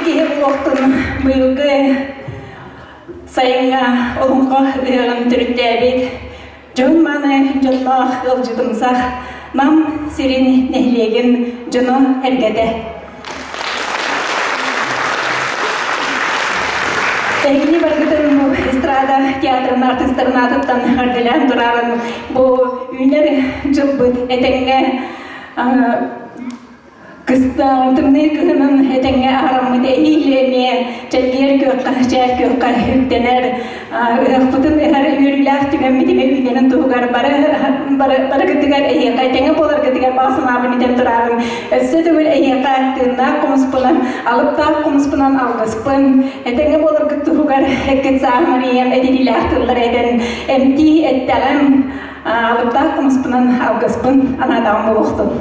киһи быйылгы сайынга олунга ыягын түрүттәбит. Жон маны жоннах ылжытымсах, мам сирин нехлеген жоно эргеде. Тегини баргытын бу эстрада театрын артистерин атыптан ардылан турарын бу үнер жылбыт этеңге кыстаатымны кыһынын этеңге араммыт эйилеме чәлгер көкка чәл көкка үттенер ыахпытын ыхар үрүлээх түгэммитиме үйненин туһугар бары кытыгар эйэка этеңге болар кытыгар баасынаабын итен турарын өссө түгүл эйэка тыыннаак кумуспунан алыптаак кумуспунан алгыспын этеңге болар кыттуһугар эккетсаамарыйан эдилилээх тыллар эден эмти эттэлэм алыптаак кумуспунан алгыспын анадаан болуктун.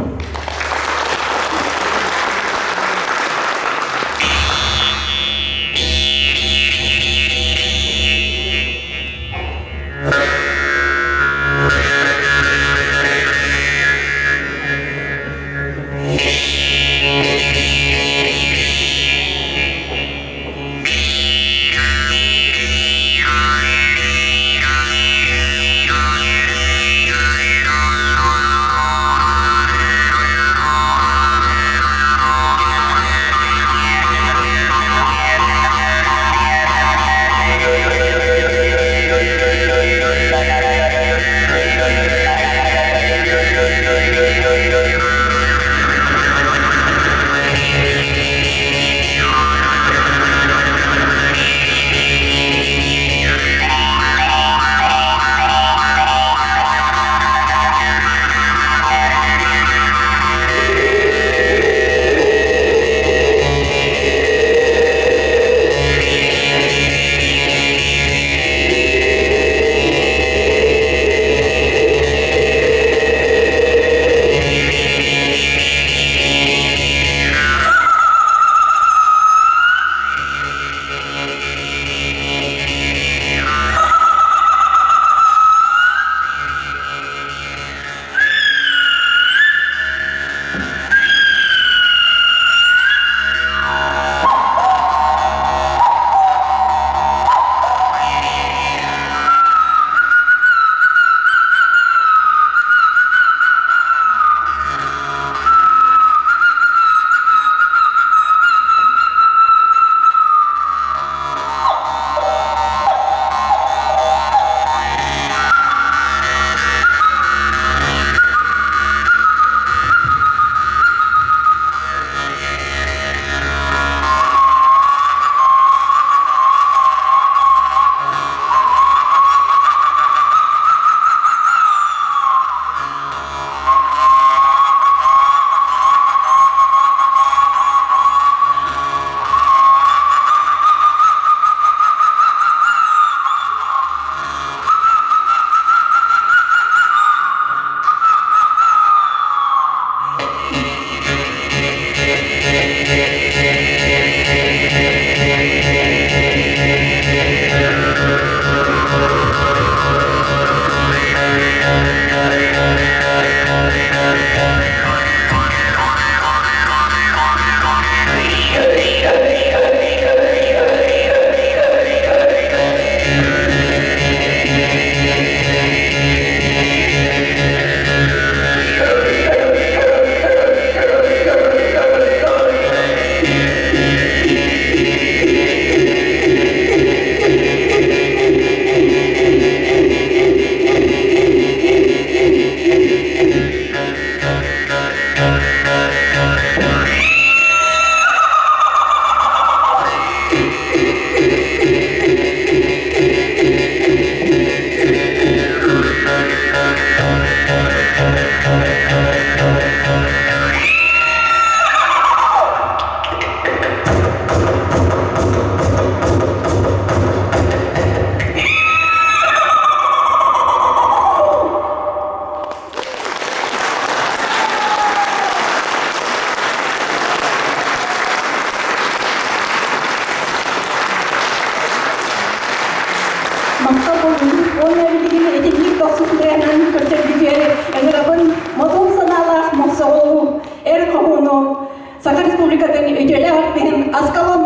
Саха Республикатын өтелі артпен Аскалон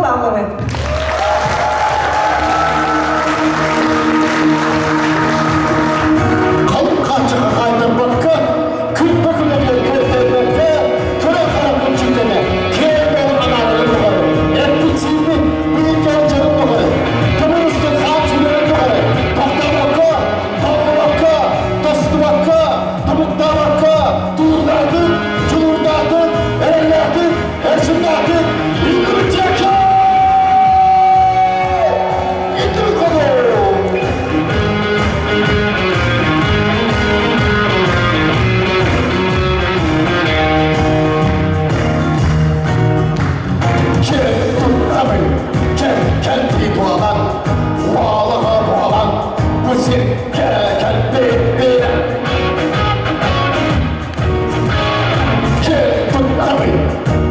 Tulurdatın, çulurdatın, erellatın, erşimdatın, İndiri çeker! İndiri konu! Kendi doğalan, doğalığa doğalan, bu sirke kendi bilen. Tabii,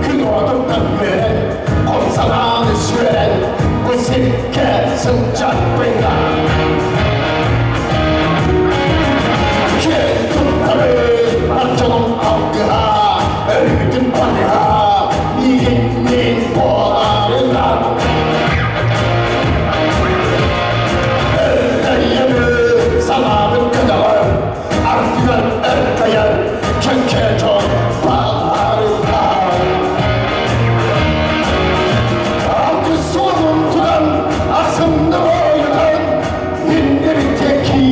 gün doğduktan veren, komsalan iş veren, bu sirke sıcak beyler. Tabii, parçanın halkıha, öğütün patıha, yiğitliğin boğalarından. Salamın kıdalar, artılar erkayar, köke çok bağlarlar. Altı soluntudan, asımda boyudan, dinle bir teki.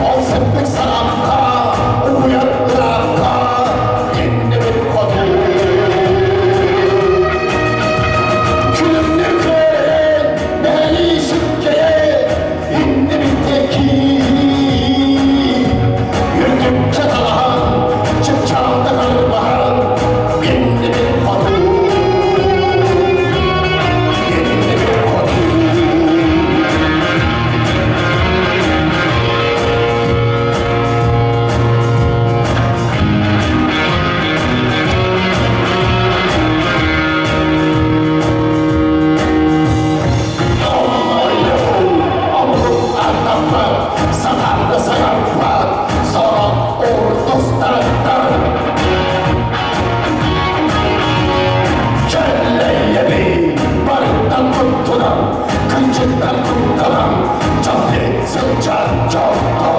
Olsun pek sanatla, uyanlarla, dinle bir kodu. Külümlü kören, beni sükkeye, dinle bir teki. Yürüdüm çatalahan, çıpçağında kalırmahan, dinle bir kodu. Dinle bir kodu. Satarda sayarlar, sonra orduslarından. Kelleye bir barından kurtulan, kıncıktan kurtulan, canlı sıcak canlı.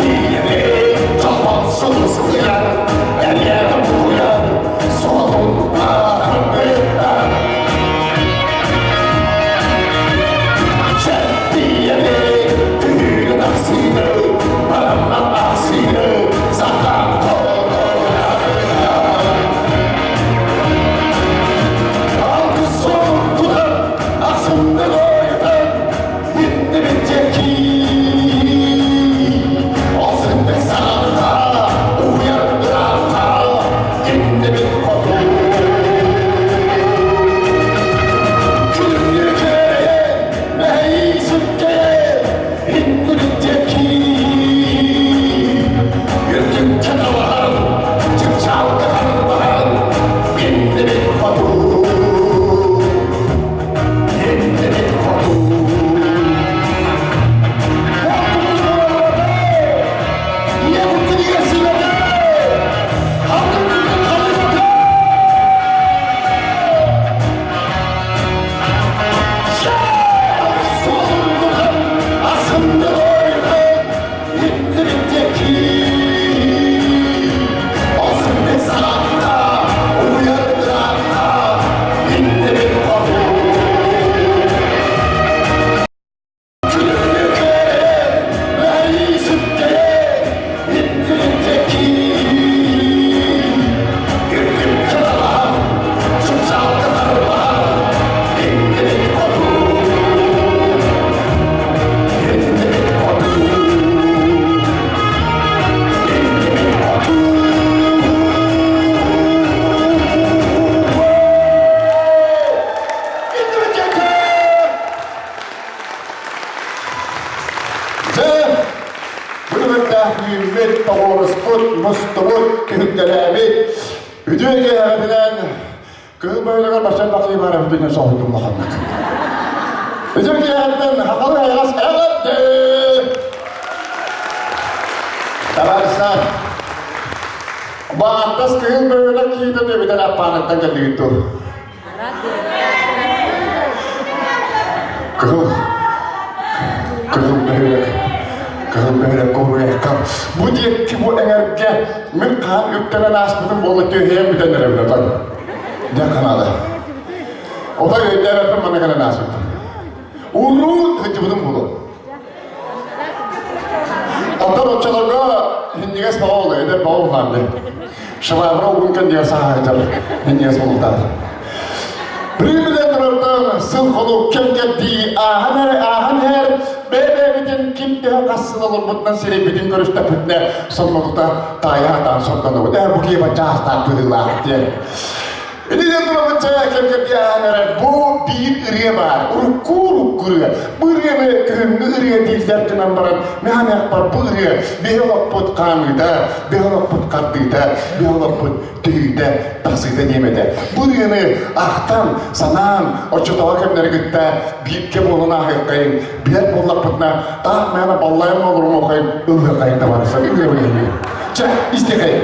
Diye bir çabansız ısıyan, her yere uyan, sonunda hırgıdan. Diye büyük aksine, paramla aksine, zaten korkularına. Algı soğuktular, aksında doyudan, dinle bir teki. Olsun pek sanatla, uyandıranla, dinle bir kodu. Külümlü köye, meyi sükkeye, indiri teki. Yürüdüm kenarlar, çıpçağda kalırmahan, dinle bir kodu. Dinle bir kodu. Halkımız orada, niye bu kıyasıyla da? Halkımızın kalırmadı. Solunduran, asımda doyuran, dinle bir teki. Olsun bir sanatta, uyandıranla, dinle bir kodu. Külümlü köye, meyi sükkeye, dinle bir teki. Yürüdüm kınalan, çıpçağda karılan, dinle bir kodu. Dinle bir kodu. Dinle bir kodu. Hürmet doğrusput, mustubut, kühüttelemi, hüdüye hadilen, kıhböyleğe başan bakayım ara bütüne soğudum Muhammed. Hüdüye hadilen, hakalı ayağız, evet! Arkadaşlar, bu atas kıhböyleğe kiydi de bir tane apanaktan geldi. Kıhböyleğe. Kıhböyleğe koruya kal. Bu diye ki bu enerji, min kan yüktenen asbının bolu tüheyem bir tane revle bak. Ne kanalı. O da yönden öpüm bana kanan asbının. Uğru hıcı bunun bulu. Atan uçalarga hindiges bağlı, ede bağlı handı. Şılavra uğunken diye sahaydır, hindiges bağlılar. Birbirine dururdan sıl kolu kim kettiği ahan her bebe biten kim diye kassın olur bundan seri bitin görüşte bütüne sonunda tayadan sondan olur. Bu gibi cahta kıyılar diye. Ini dururdan kim kettiği ahan her bu bir ırıya var. Uruk ırıya. Bu ırıya ve kırımlı ırıya değiller dönem varan. Mehane akbar bu ırıya. Beholak pot kanıda, beholak pot kartıyda, beholak pot tüyde, taksıyda demede. Bu ırıyını ahtan, sanan, oçutağa kemleri gitte, bir kem oluna ahıkkayın, bilet bollak potuna, ah mehane ballayın olur mu okayın, ılgı kayın da varsa, bir ırıya öyle. Çak, istekayın.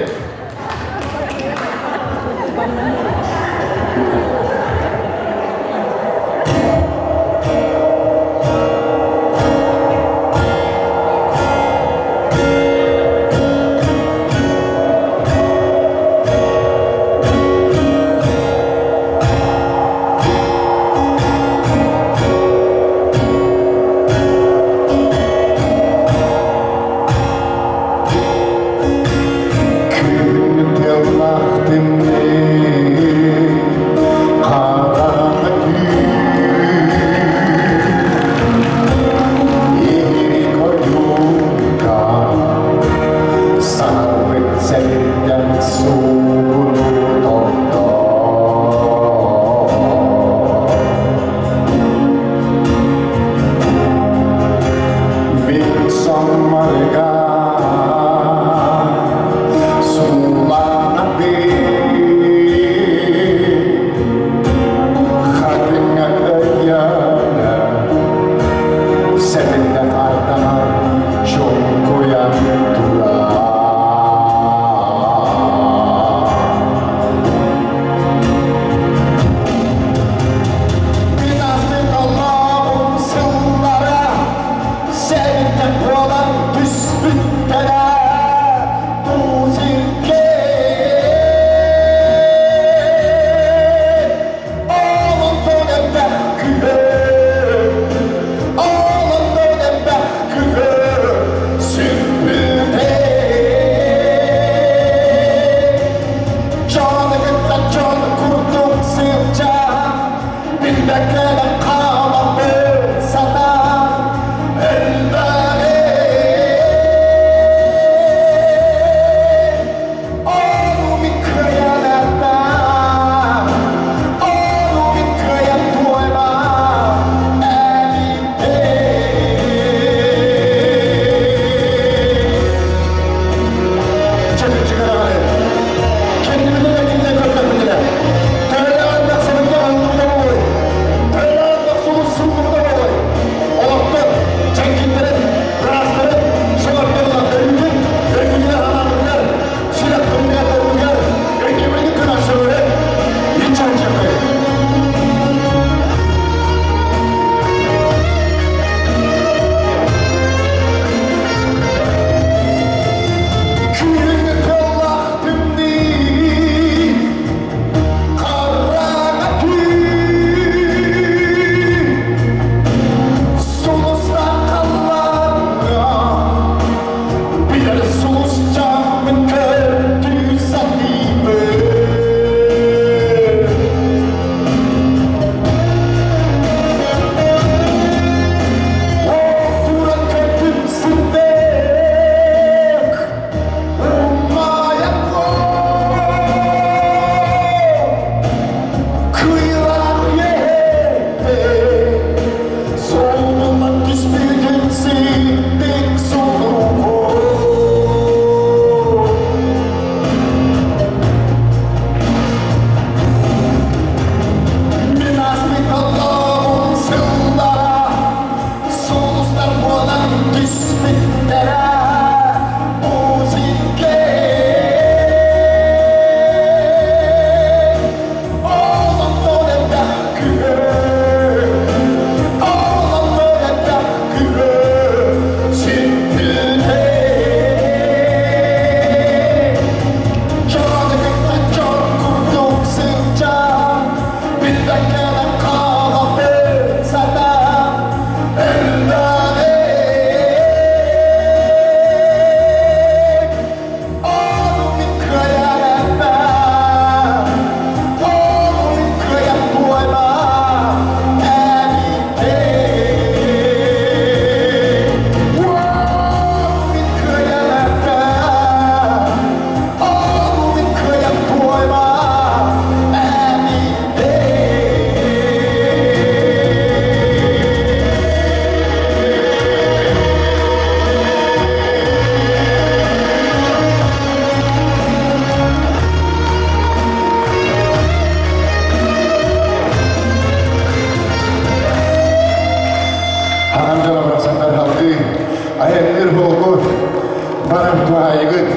Duayıgıt,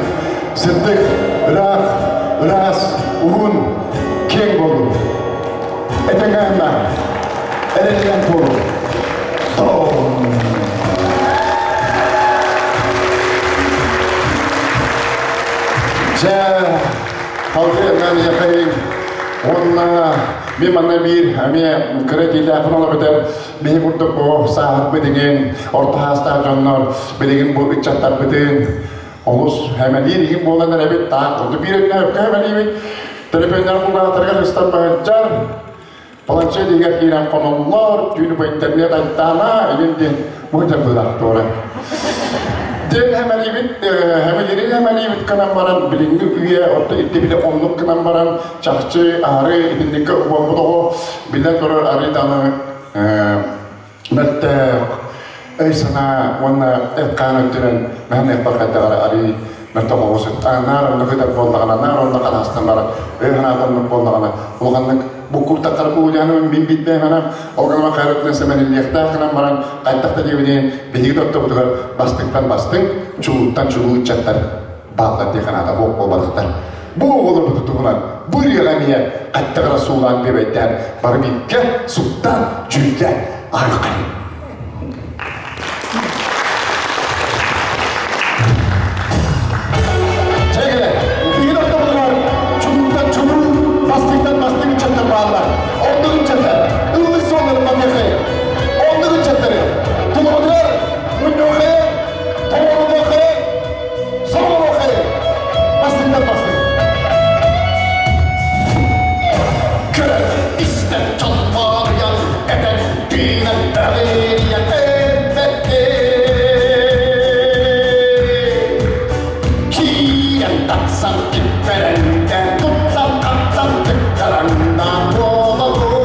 sıddık, ıras, uğun, keng olur. Etengayımda, elerinden koru. Halkı yakayım. Onunla bir bana bir krediyle yapınalı biter. Bir kurduk bu saat bedingen orta stadyonlar bedingen bu içatlar bedin. Olus hemen yiyeyim bu olanlar evet tak. Onu bir etne yok hemen yiyeyim. Telefonlar bunlar tergal istanbulcar. Palanca diğer kiran konular tüm bu internet aytana elinde muhtemelen bırak doğru. Den hemen yiyip kanan baran bilingi üye orta itti bile onluk kanan baran çakçı ağrı idindeki uğamı da o bilen durur ağrı danı mette ey sana ona etkan ötüren mehne bakata ağrı mette oğuzut nar onu kadar bollağına nar onu kadar hastanlara ey hanadanlık bollağına olganlık bu kurta karpı uyanın bin bitme hemen olganıma kayretlen semenin yakta kanan baran kaytakta diyebilin bilgi doktor budur bastın çuluğuttan çuluğu çatlar bağlar diye kanada bok balıklar bu olur bu tutuğunan bu yığamiye kattı Resul'an bebekler barbikke sultan cülle arqayım çekile bilgi doktor budur çuluğuttan çuluğu bastın çatlar bağlar onduğun çatlar ılık sonlarından yakayım onduğun çatları tuluğudur münyoğaya Tolong okey, semua okey, pasti dan pasti. Keren ister çalmar yan eden dinen eriyen elbette. Kiyen taksan kiperenden tutsan katsan tıkkarandan olur.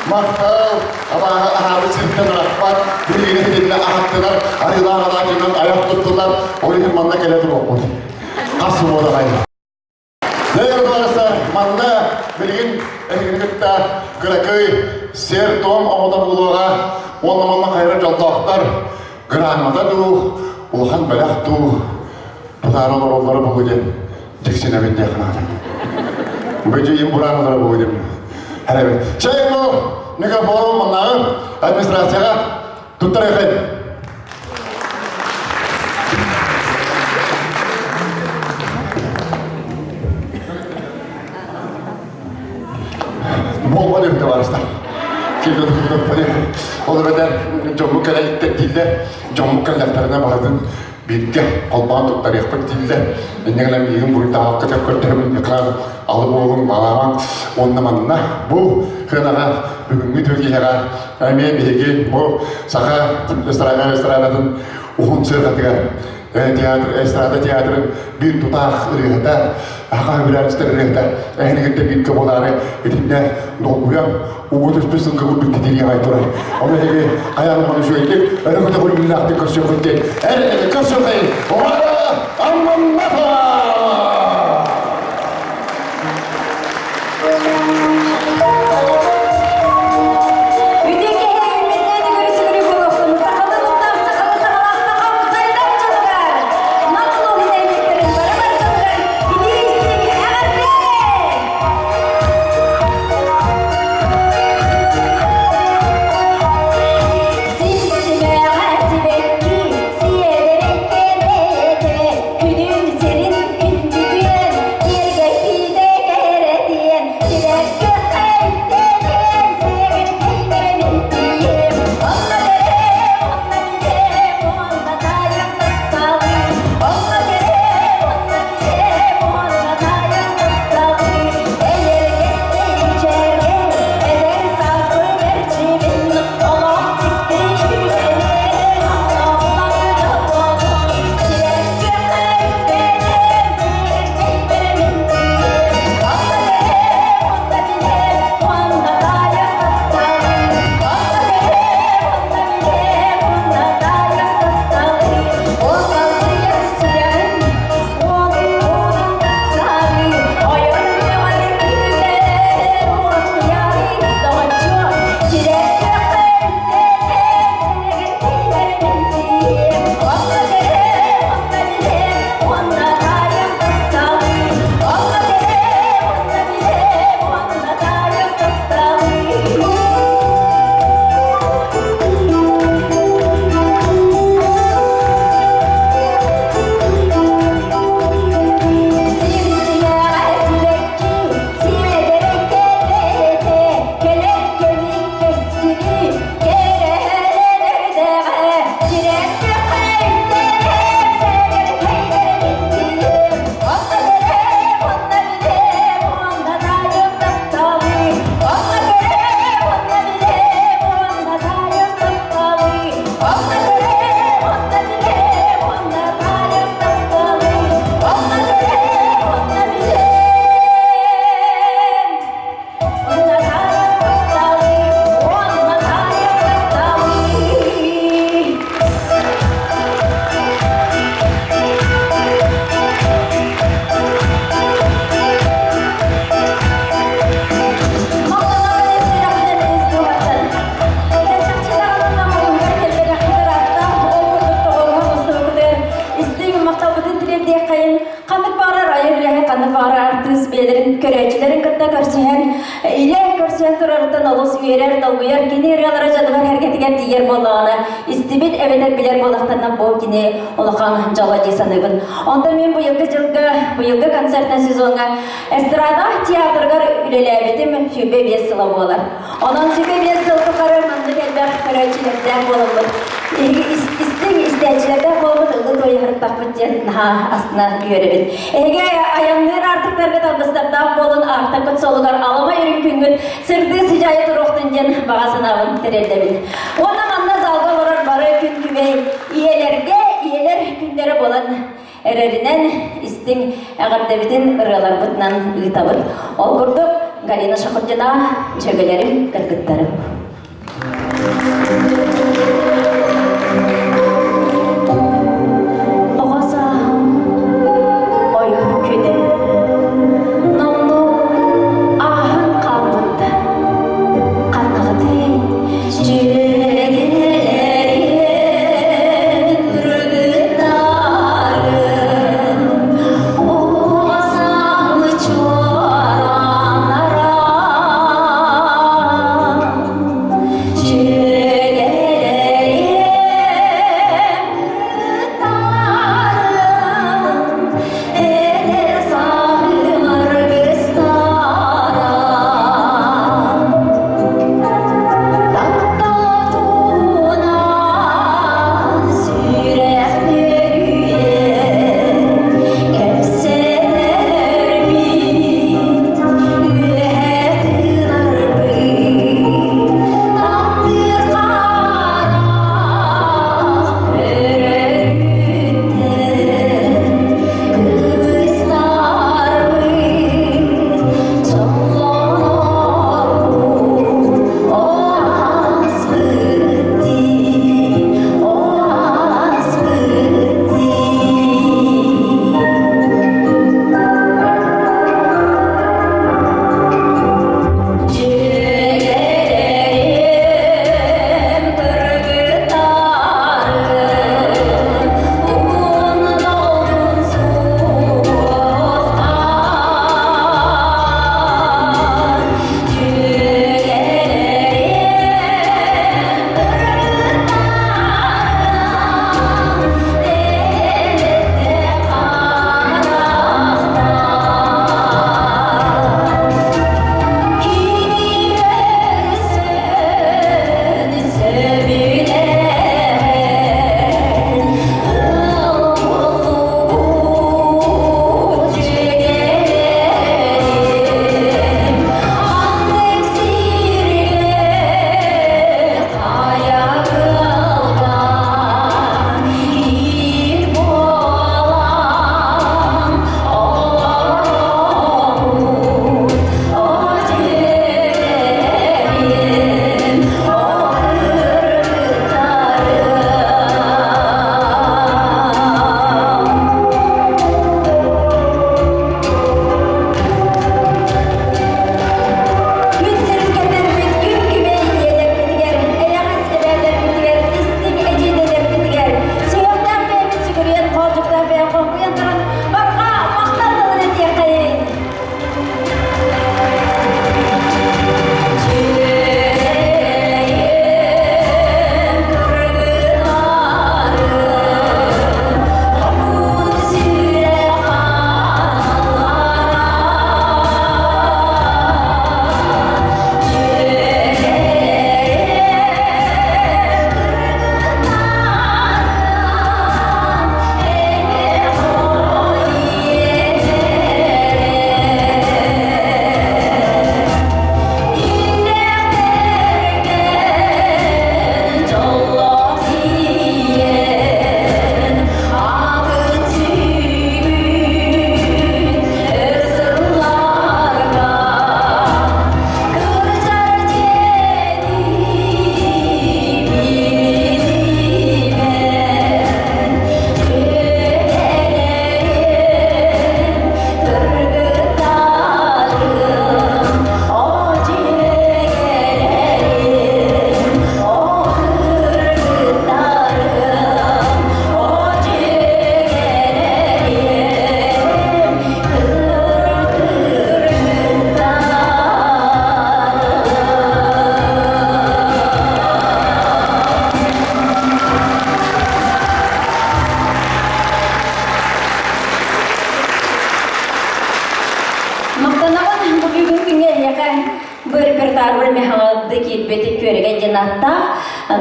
Мақтал, аға сирттен рақпат, біргені хедеріне ағаттылар, арилаға дағынан аяқ тұттылар, ойын манда келеді боқпын. Қасы бода қайын. Дәйір барыстар, манда білген әйгінігітті күрәкөй, сер том ауыда болуға, оны манда қайрып жалтақтар, гранмата ду, олған бәләқ ду, бұтары олары болу дем, тексен әбенде қынады. Бөйде ем бұранылары болу дем. Әрәбі. Чайын бұл, мегафорум маңнағы администрацияға тұттар еқайын. Болма демді барыстар. Келді бұдық. Ол бәдер жомы кәләйттер дейді, жомы кәләйттарына бағадың бетке қолбаған тұттар еқпік дейді. Еннегілем егін бұрында алқы деп көртерімін еқырады. Алып оғын балаған онны манына бұл қынаға бүгінгі төлгеға әмен бейген бұл сақа эстрадатын ұғын сырғатыға эстрада театрын бір тұтақ үрегіті аға өрәрістер үрегіті әйнігінде біткі болары етінде долғуям ұғы түспесін қығыл бір кетерге айтырай. Оны деге аяғыманы жөйдік, әрі күті бұлымын ақты көрсе күткен. Әрі көрсе қайын, оғада аммаға! Uyar kini realara jadıvar herketigen diğer bolağına istibit eveler biler bolaqtandan bol kini olaqan jala jesanıbın. Onda men bu yılgı konsertna sezonga estrada teatrgar ülelebitim sübe 5 yıla bolar. Ondan sübe 5 yıl tukarır mandı gelbek köröçilerden bolumur. İsteyicilerden bolumur ılgı toyarık takmıtcan aslına görebin. Ege ayanlar artıklarga tabıslardan bolun artık solugar alama yürün küngün sırdı sıcayı turuqtun bağasınavın tereldemin. Ona manna zalga varar barı gün kübey iyeler günleri bolan ererinen istin ağardabidin ırgalar bıtnan ıtabıt. Ol kurduk Галина Шахурдина, жөгелерим, кыргыттарым.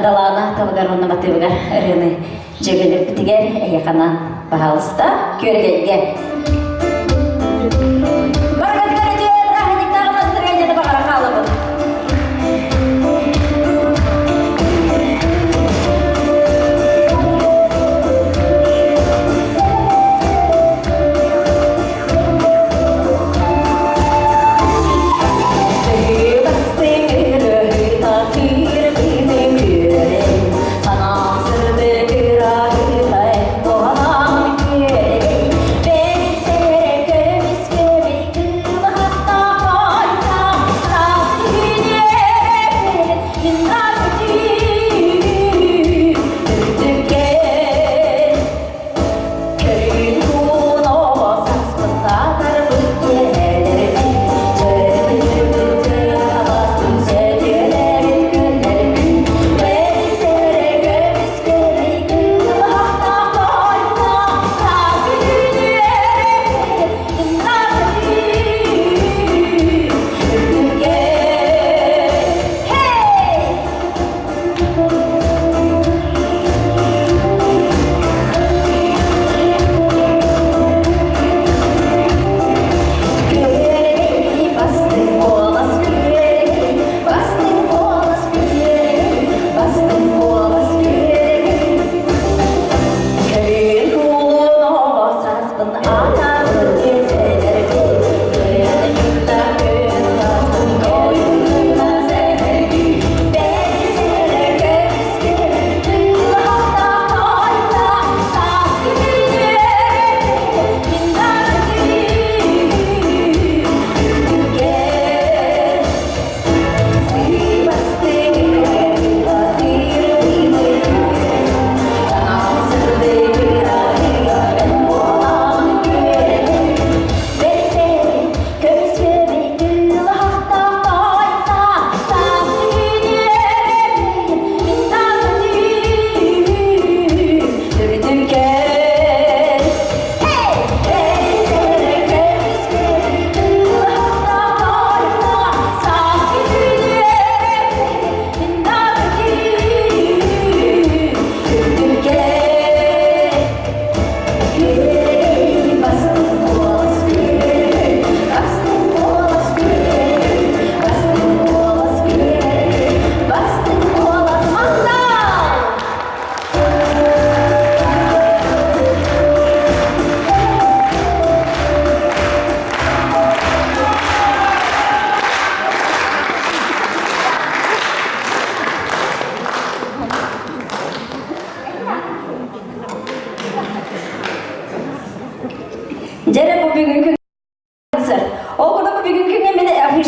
Далана тавгарына матывгар рыны жегелеп битигер яқанан бағалыста көргенге. Баргатгар де рахник тағымастырған еді бағара қалыбын.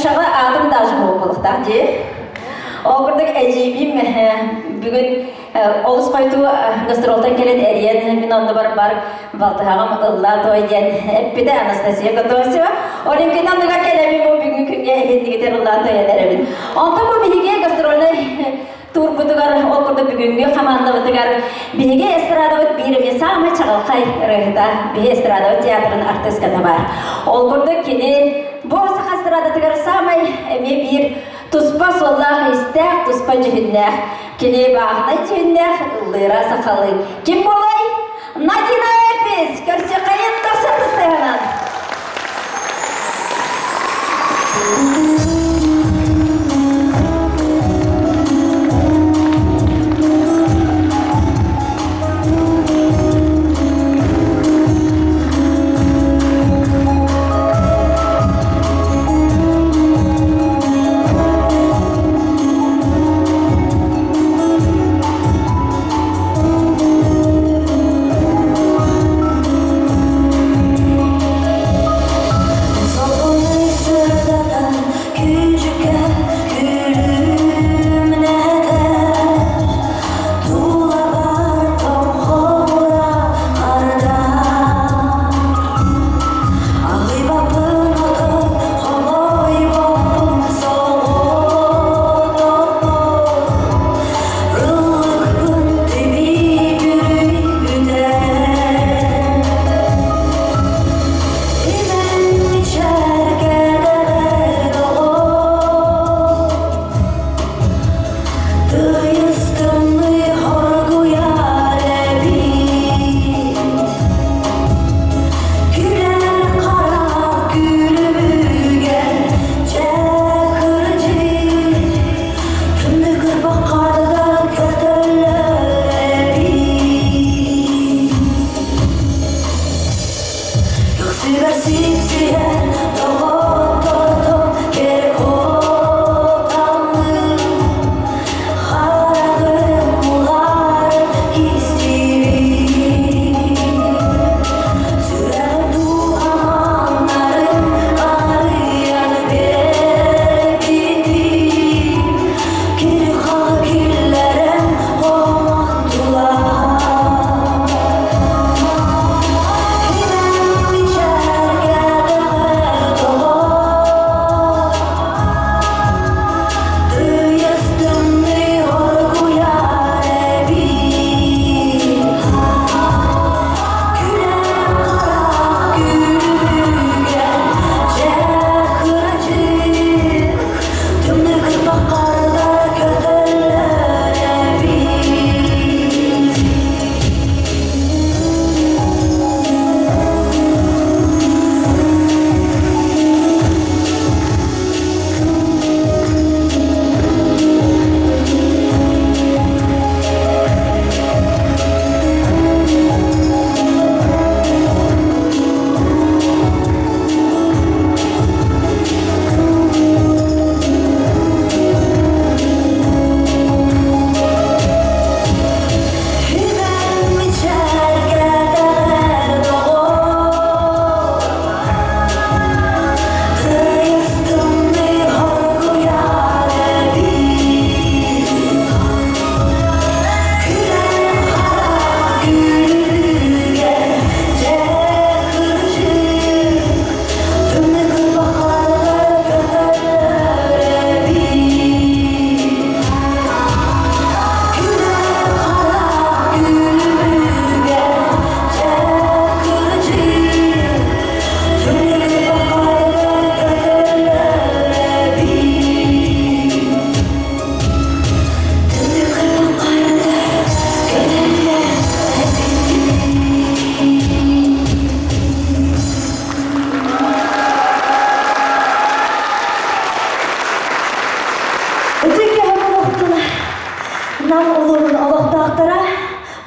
şağı adım da olmalıkta diye. Oğurduk ecibim bugün olus koydu gastroltan gelen eriyen min onda var baltağım ılla toygen hep bir de Anastasia Gotoseva. Onun gün onda gelelim bu bugün künye hindi gider ılla toyeneremin. Onda bu bilgiye gastrolne tur butugar oğurda bugün kamanda butugar bilgi estrada bir mesama çalkay rehda bir estrada tiyatrın artistka var. Oğurda kini bu estrada tugar samay bir Tuspa sollah istek, tuspa cihindek. Kini bahna cihindek, lira sakalı. Kim bolay? Nadina Epis, kersi kayıt tasat istehanan.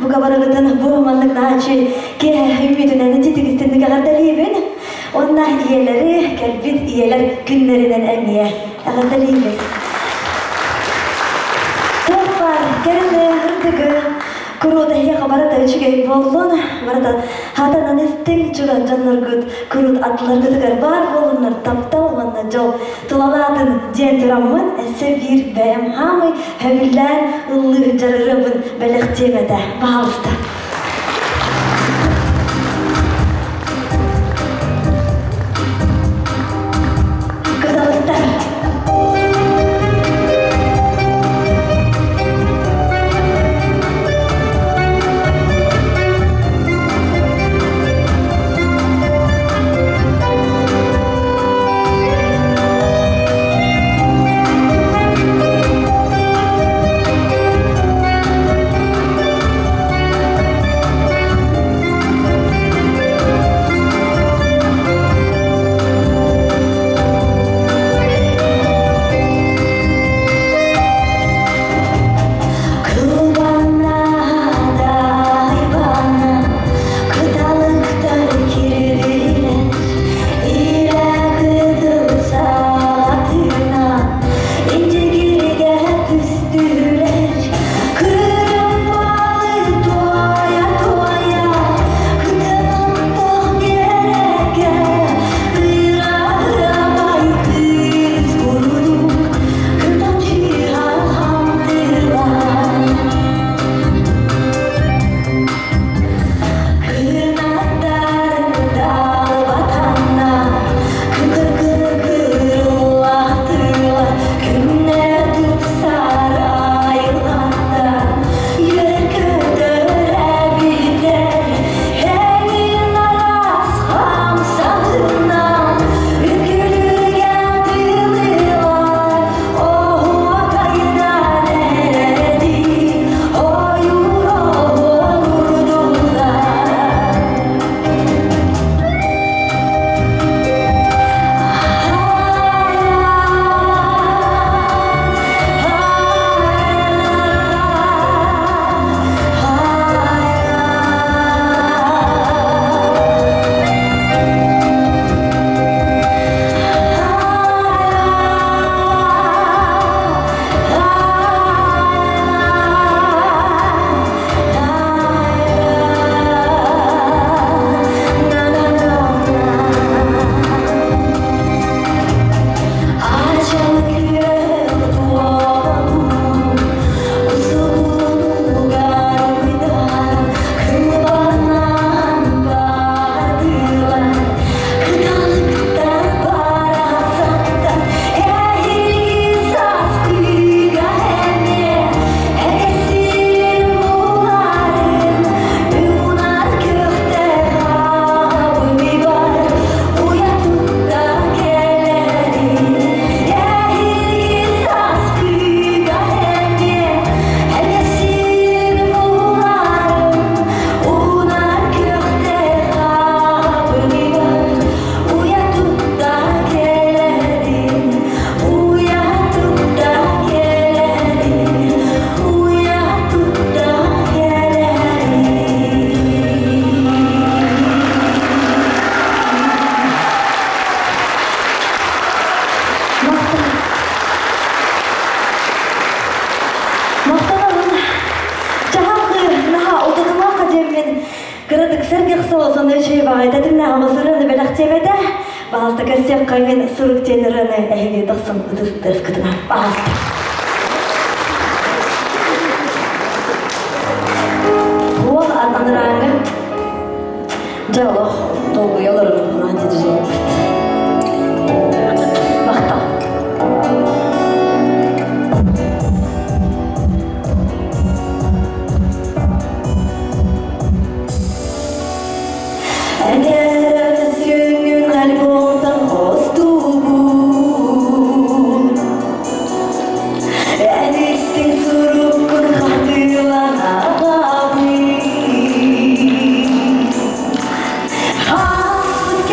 Bukabarıgıdan bu romanlık naçı ki ümidine titikistini kadar deliyibin. Onlar iyeleri, kelbin iyeler günlerinden emiye. Kadar deliyibin. Topar, kerine hırtıgı, Kuruda hiya kabara da üçüge bollun. Barada hatanan istin çıgan canlar güt. Kurut atlar gıdıgar var bolunlar tapta olmanna jo. Tulalatın jenturamın esse bir beyam hamı hebillen ıllı jarırabın belek temede bağlısta. Kırıdık sergek soğusun öşeği bağayda dinle ağızırını belak temede. Bağızda kösek kaymen suruk tenirini ehli dostum uduz ders kıtıma. Bağızda. Bu anırağını Jauh dolgu yollarını buna diyeceğim. Bakta. Eğer süngün kalp olsan hostuğun Enistin surukun hatırlana abi Hasut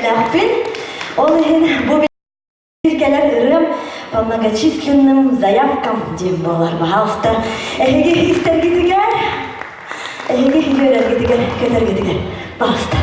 Эллахпин. Он бу биркелер ырым по многочисленным заявкам дем болар, пожалуйста. Эхеге истергитигер, эхеге хигерергитигер, кетергитигер, пожалуйста.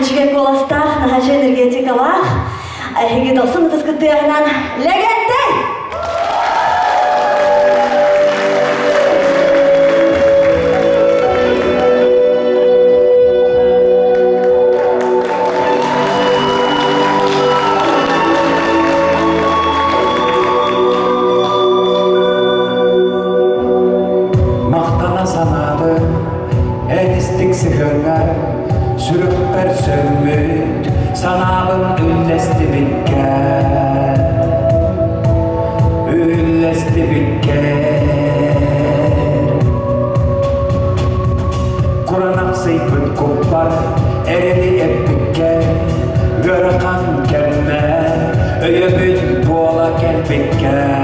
Üçgen kolasta, nahaca energetikalar. Ayıge dostum tıskıttığından legende. Mahtana sanadı, edistik sıkırlar. Sürüpper sömmüt, sanabın üllesti bikker. Kuranak seypüt kuppar, ereli epikker. Görkan kelme, öyöbüt boğla kelpikker.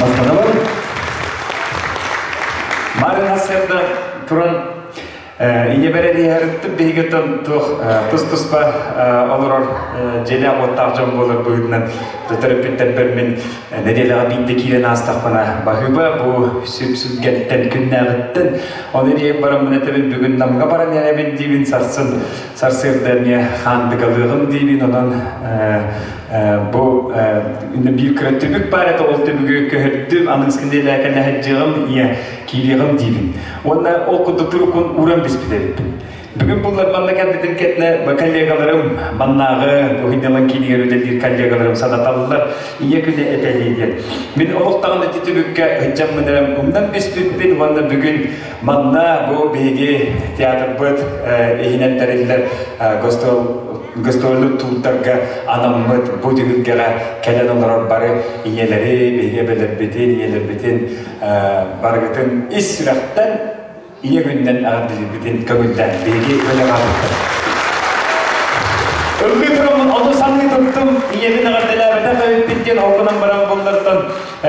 Mastanalar. Marın hasırda turan İyi belediye herifti beygeten tuz-tuzpa olurur jeli ağıttağcam olur bugünden tutarıp bitten bermin nedeli ağabeyindekiyle nastaqbana bahıba bu süp-süpgetten künnağıttın onu diye barım münetemin bugün namga baran yanemin dibin sarsırderine handıgalığım dibin onun bu bir kırıttıbık baret oldu bugün köhürdüm anın sıkıntıya lakin lahacığım iya kiliğim dibin ona okudu turukun uğram bispideyip bugün bunlar mamlakat bitirketine kollegalarım bannağı bu hindalan kiliğer ödelir kollegalarım sadatallar iya küne eteliydi ben oluqtağın etitibükke hıccam mınerim umdan bispidin vanda bugün manna bu beygi tiyatr bıt ehinetleriller Göstörlü tuğdarga anamıt bu düğülgara kelen olarak bari iyeleri, beyge belirbetin, bargıtın İsrak'tan iye günden ağırdilir kömülden, beyge öyle ağırdır. Ölgü durumun onu sanlı tuttum, iyemin ağırdilerine kayıp bittiğin okunan baran bunlardan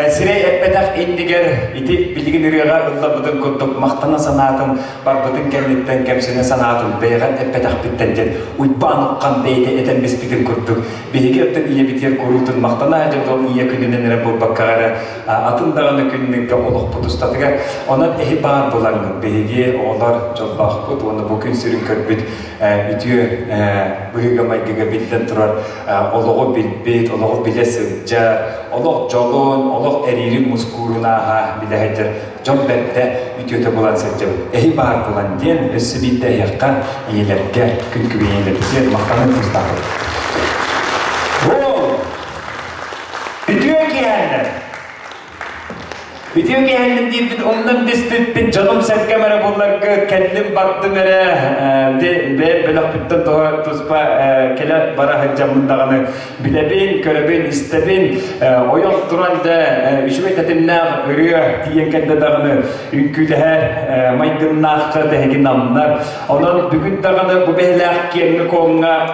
sirey etmedak indiger, iti bilgin ürüyağa ılla budun kuttuk, mahtana sanatım, bar budun kenditten kemsine sanatım, beygan etmedak bittenden, uyban uqqan beyde eden biz bitin kuttuk, beyge öpten iye bitiyer kurultun, mahtana acaba ol iye künnünden ere bol bakkağara, atın dağını künnünden oluq putustatıga, ona ehi bağır bulanın, beyge oğlar çollaq bud, onu bugün sürün körbüt, ütüyü bıyıgamay gigabitten turar, oluğu bilbit, oluğu bilesircar, oluğ jolun, oluğ eririn muskurunaha bilehecir, jol bette ütüyöte bulan serceb. Ehi bağır bulan diyen, össü bitte yakka iyilerge, künkü iyilerge, diyen mahtanın tuzdağı. Ütüyö giyenler. Ütüyö giyenler deyip ondan biz canım serkemere bunlar kendim baktım ere ve belak bitten doğa tuzpa kele bara hıccamındağını bilebin, körebin, istebin oyaq duran da üşüme tetimnağ ürüyor diyen kende dağını ünküleher maygınnağı dehegin namlar onun bugün dağını bu behlak kendini koğuna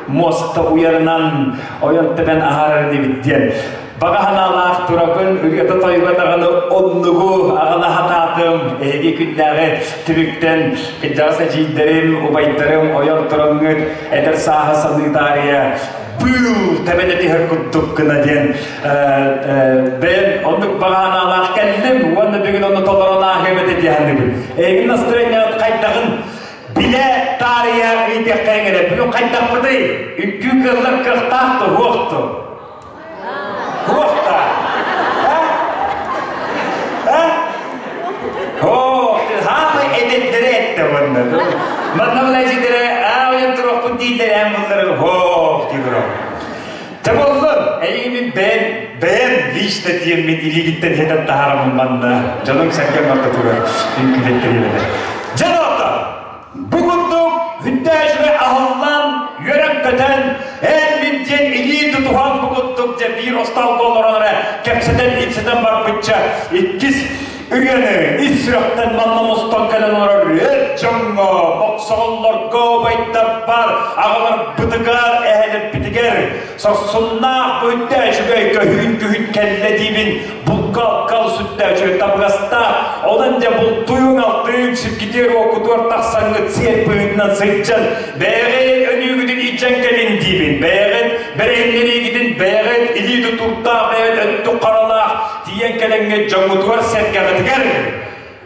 mosta uyarınan oyantı ben aharını bittiyen Bagahanalar turapın ülkede toygatağını onluğu ağına hatatım egi kündəği tübükten kıcağısa ciyderim, ubaytlarım, oyan turangıt eder saha sanıdariya buyur temeneti her kuttuk kına diyen ben onluk bagahanalar kendim onu bugün onu tolarına ahmet ediyendim egi nasırın kaytağın bile tarihe üytekten gele bugün kaytağ mıdı ünkü kırlık kırtaktı hoqtu Hoqta. Haqı edetleri etti bunlar. Matematikleri, oyan turuqpun deyilleri hem bunları hoq deyildir. Tabi oğlum, eğimin ben lişte diyeyim ben ili gitten hedet taharamın banda. Canım sakın orta turar. Ülkületleri. Canım bugündük hüddâşre ahıllan yörek köten en minten ili tutuhan bugündükçe bir ostal kollarına kepseden ipseden barpıtça ikkiz üyeni İsrak'tan manlamustan kelen orar etçanğa moksallar baytar bar ağalar bıdıgar ehelip bitiger sorsunna hüddâşre köhün kelle dibin bulkal süddâşre tabgasta olanca bul duyun altın şirketleri okudur taksangı serpığından sıçcan beğen önügüdün içen gelin dibin beğen bereyinleri gidin beğen ili tuturda beğen öttü karalak diyen kelenge cangutuvar sergağıdıgar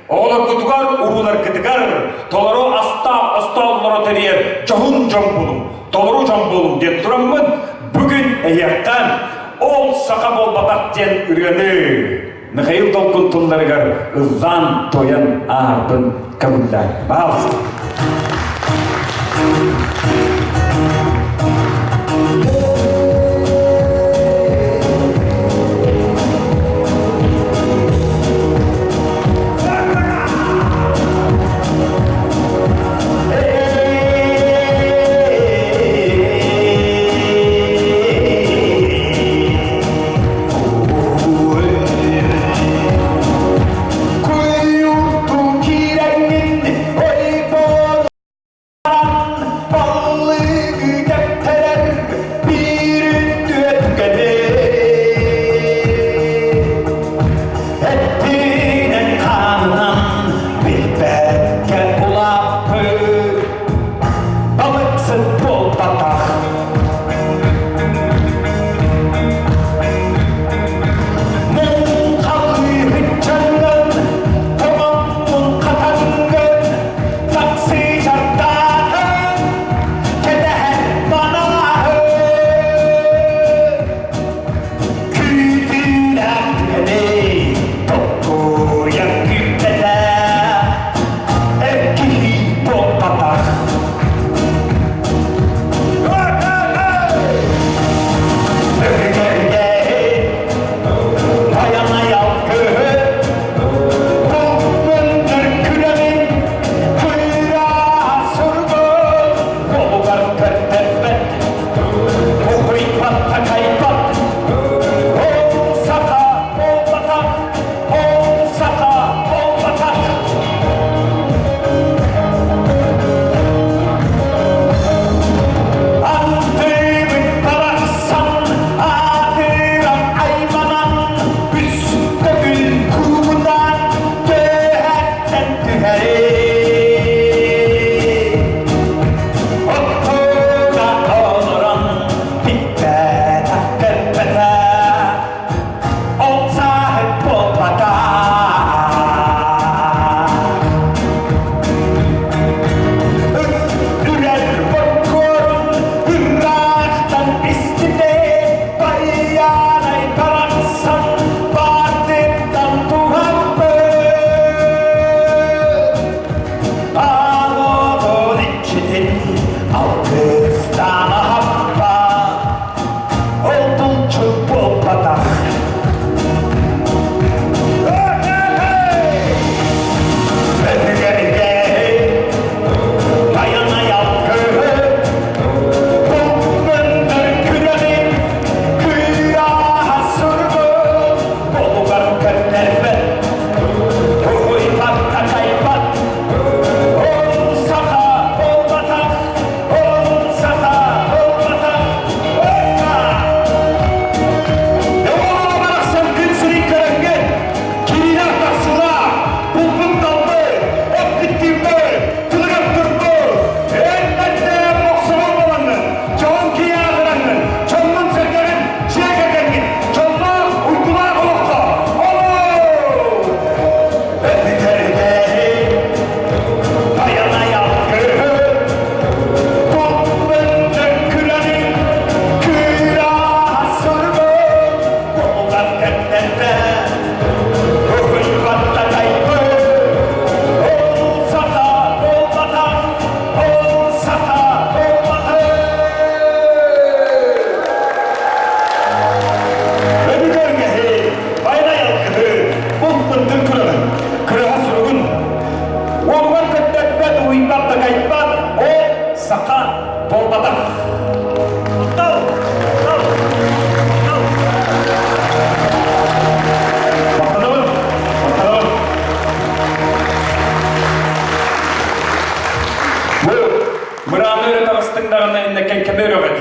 oğla kutugar urular kıtıgar tolaro asta teriyer cahun jambulum tolaro jambulum diye duramın bugün eyaktan ol saka bol batak diyen ürünü Mikhail Dolkun tunlarıgar ızdan toyan ağabın kabullar bağlısın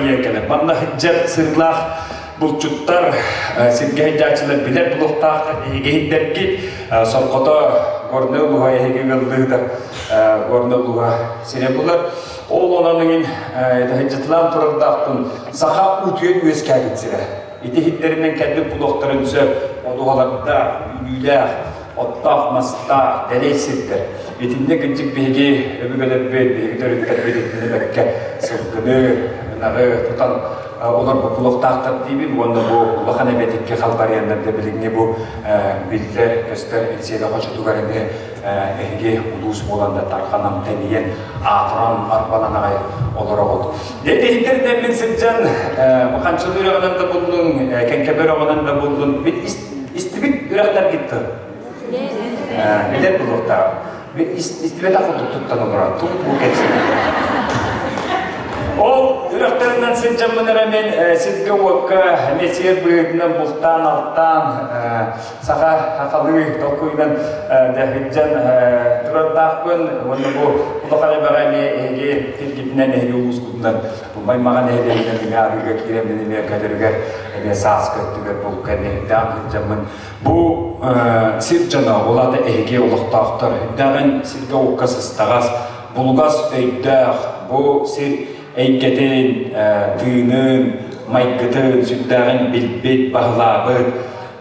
diye gelen. Bana hicret sırlak bulçutlar sirge hicretçiler bilet bulukta gehitler ki sorkota gorne luha ehege geldi gorne luha sirebular. Oğlanın hicretlan turundaqtın saha utuyen üyeskagitsire. İti hitlerinden kendi bulukların üzeri oduhalarda üyüler ottaq, mastaq, deleysittir. Etinde gıcık bilgi, öbürgeler bilgi, dörükler bilgileri bekke sırkını, nağı tutan olur bu puluqtaqtır deyibin, onda bu ulakan ebetikki xalbariyanlarda bilingi bu bilgiler göster, elsiyede hoca tugarını ehge ulus bolanda tarqanam teniyen aturan arpalanağay olur oğud. Dedehitlerden min sırcan, maqançılı ürağından da buldun, kenkeber oğunan da buldun, bir istibit üraqlar gitti. Bilet bulukta. İstibet akıldık tuttan olarak. Tut bu geçsin. O ürəklərindən seçəmənə rəmən sizgə oqa, mesir buyurduğundan bulqdan, altdan, sağa haqalı toquyla dəhvicən duradaqın, onu bu qulaqalı bəğəni tilgibindən ehli oluz qudundan, bu maymağın ehliyindən ağırıqa kiremdənə qədərgər, sağız köttügər bulqan ehlidən hüccəmən. Bu sir cana, ola da ehli olaqtaqdır. Hüddəğən sizgə oqa sыстағaz, bulğaz öydəq, bu sir Eyketin, tığının, maykıtın, süddağın bilbit, bağlabıt,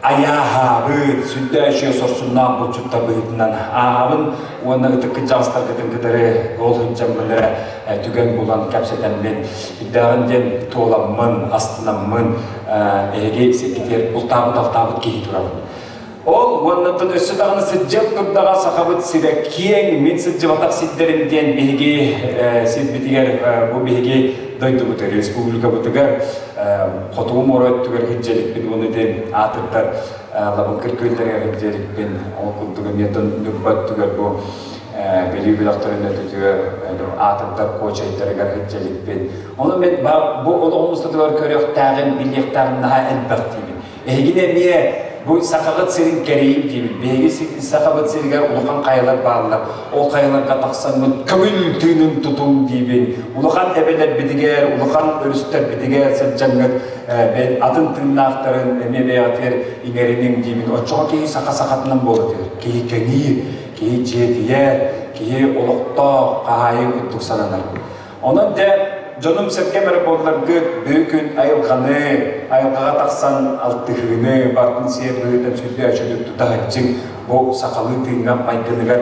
ayahabıt, süddağ şöyle sorsundan bu çutta bıyıtından ağabın, onu ıtıkı canstar gıdın gıdırı, ol hıncamları tügen bulan kapseten ben, süddağın den toğlamın, astılamın, ege sekreter, bultabıt altabıt keyi durabın. Ol, ondan ösü dağını sıcak kırdağa sahabıt sire kiyen, min sıcak sidlerimden bihigi, sidbitiger, bu bihigi daydı budur, Respublika budur, kotuğum oraya tüger hiccelik bin, onu den atıklar, labın kırköyleri hiccelik bin, onu kultuğum yedin nübbat tüger bu, beli bilaktarına tüger, atıklar koçaytları hiccelik bin. Onu ben, bu olağımızda tüger körüyor, tağın, bilyek tağın daha elbaq deyim. Ehgine niye? Bu sakabat serin kereyim gibi, beygi sakabat seriger ulukan kayalar bağlılar. O kayalarga taksanın kavil tüynün tutum gibi. Ulukan ebeler bitiger, ulukan örüstler bitiger, sercangat. Ben atın tırnakların, emebeyatır, inerinin gibi. O çok iyi sakatından bolu diyor. Ki kengi, ki cediyer, ki ulukta, kahayı uttuk sanalar. Onun da canım sepkemer bollar gıt, büyükün ayılgağa taksan altıhını, barkın siye büyüden sütü açıdık tutahıcın, bu sakalı tığıngan maykınıgar,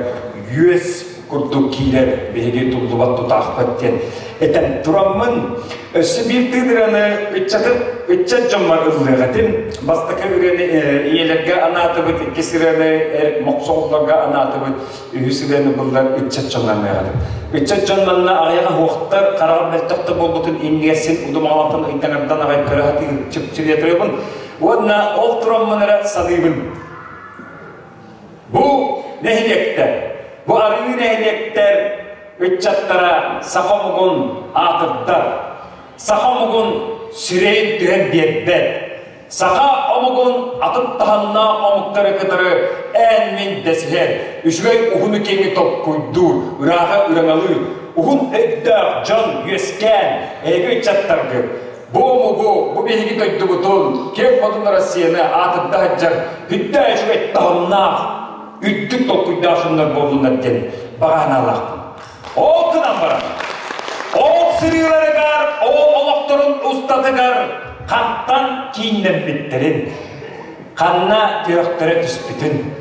yüz kurdu kiler, beğeni tuldubat tutahbat diyen. Eten turamın, össü bir tığdıranı, üççat cömmar ıllığatın, bastakı üreni iyelerge anatıbıt, ikisireni moksoğullarga anatıbıt, ühüsireni bullar üççat cömmarmayağadır. Üççat cömmarına ağayağa hoqtar, karar beltakta bolbutun ingesin, udum ağlatın internetten ağayıp karahatı çıpçırıyatırıbın. Onunla ol turamınlara sadıybın. Bu nehliyekler, bu arıyı nehliyekler, üççatlara sahamugun atıptar, sahamugun süreyin tühen biyebbet, saha omugun atıp tahanna omukları kıtırı en min desiher, üçgey uhunu kemi top kuydur, ırağa ırangalı, uhun eddağ can yüesken, ege üççattargı. Bu bilgi döydü butun, kek modunlara siyene atıp dağıcak, hüddâ üçgey tahanna, üttük top kuydaşınlar bollunar den, bağana Allah'tın. O kınan var. O sırıları gar, o olaktorun ustadı gar, kantan kiyinden bittirin. Kanna tüyöktörü tüspütün.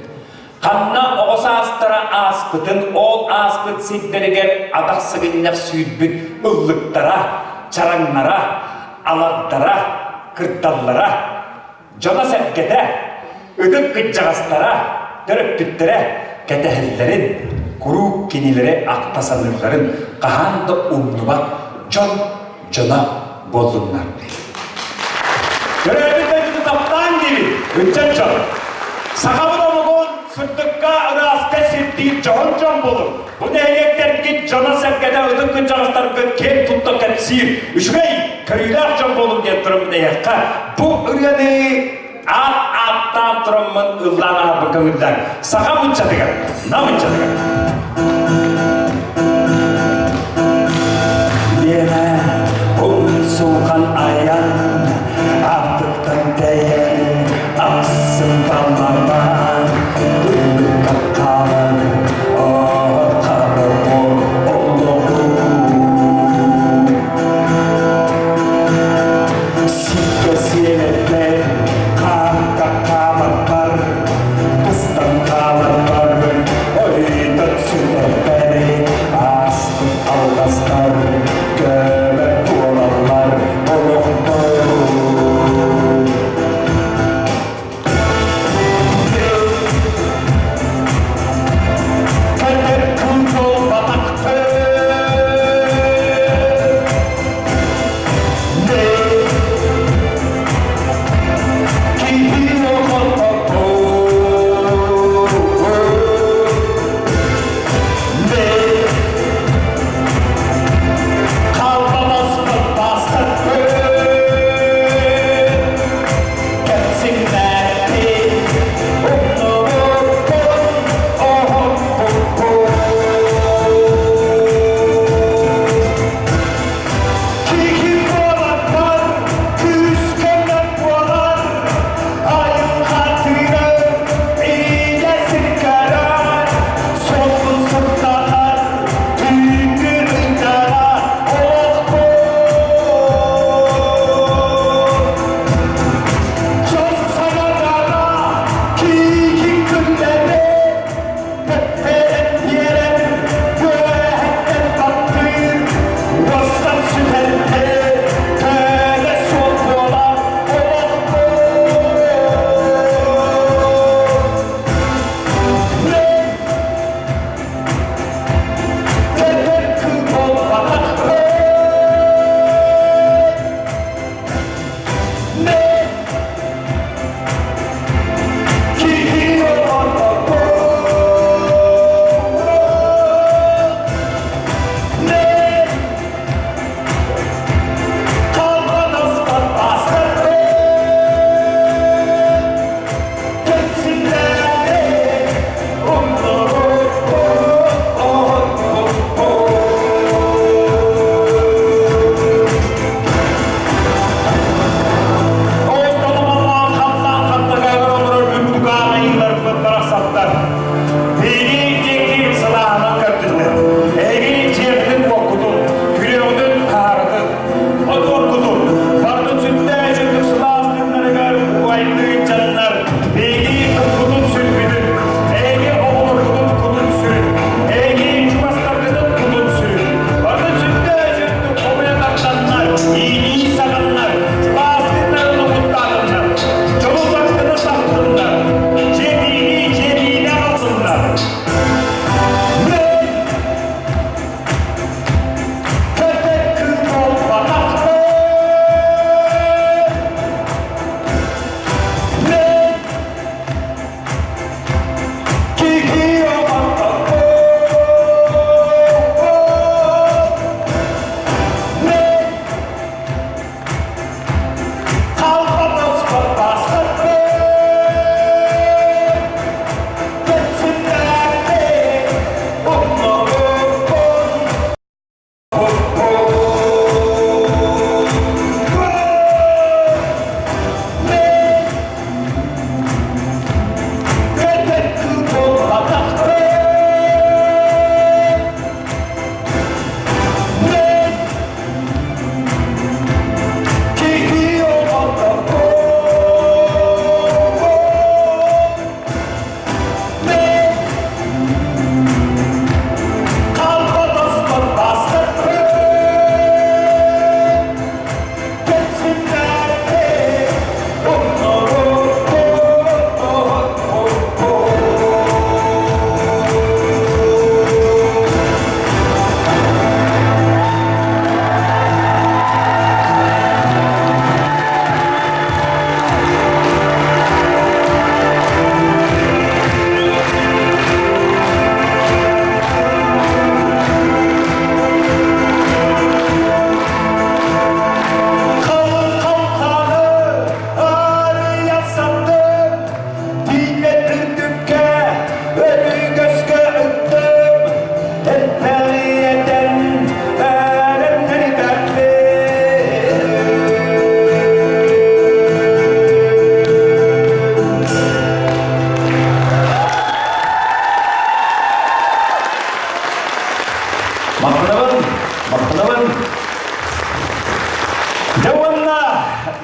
Kanna oğusa astıra aspıtın, ol aspıt sidleri ger, adak sıgınyak süydbüt, ıllıktara, çaranlara, aladlara, kırtallara, cana sergede, ödük kıcağızlara, dörüp büttüre, ketehillerin, kuru kinilere aktasanırların kahanda umnubat cana bollunlar. Görevliler taptan gibi üççen can. Sahabın omuğun sırtıkka ıraska sirttiği can bolur. Bu nehliyekler ki cana sergede ödük kıcağızlar kem tuttu kepsir. Üçgey körüler can bolur diye durum neyekka. Bu üryanı attan durumun ıllana bakımından. Sahab uçadıgar, nam uçadıgar. Dene, soğuk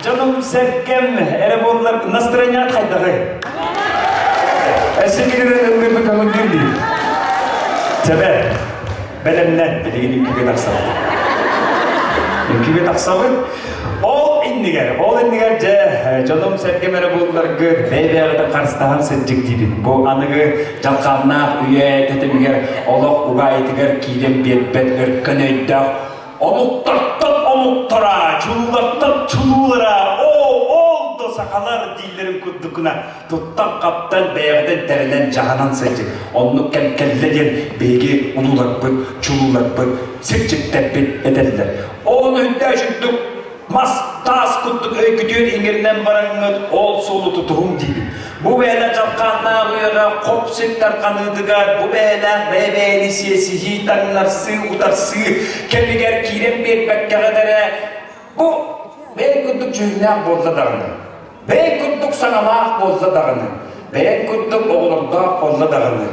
canım sevkem, erebollar настроение kaydağı. Eskilerin ömrümü kanun değil. Tabi, belemden bildiğin gibi taksalı. Gibi taksalı. Ol indiger canım sevkem erebollar gör. Beybeğerde karşıdan seccik dibin. Bu anıgı jalkannak üye tetemiger, olok ugayetiger kidem bet örkön öydük. Omuktura, çululara, oldu sakalar dillerin kuddukuna, tuttan kaptan beyazdan teriden cahanan seçik. Onu kelleden beygi ululakpın, çululakpın, seçikteppin ederler. Onu hündəşündük, tas kudduk öyküdüğün ingerinden barangıt, ol solu tutuğum değil. Bu böyle çalkanlığa uyara, kopsuklar kanıdıgar, bu böyle beybeğini siyasi, hitanlarsı, udarsı, kelliger kirem bir bekke kadar. Bu ben kudduk cühünler bozda dağını. Ben kudduk sanamak bozda dağını. Ben kudduk oğlumda bozda dağını.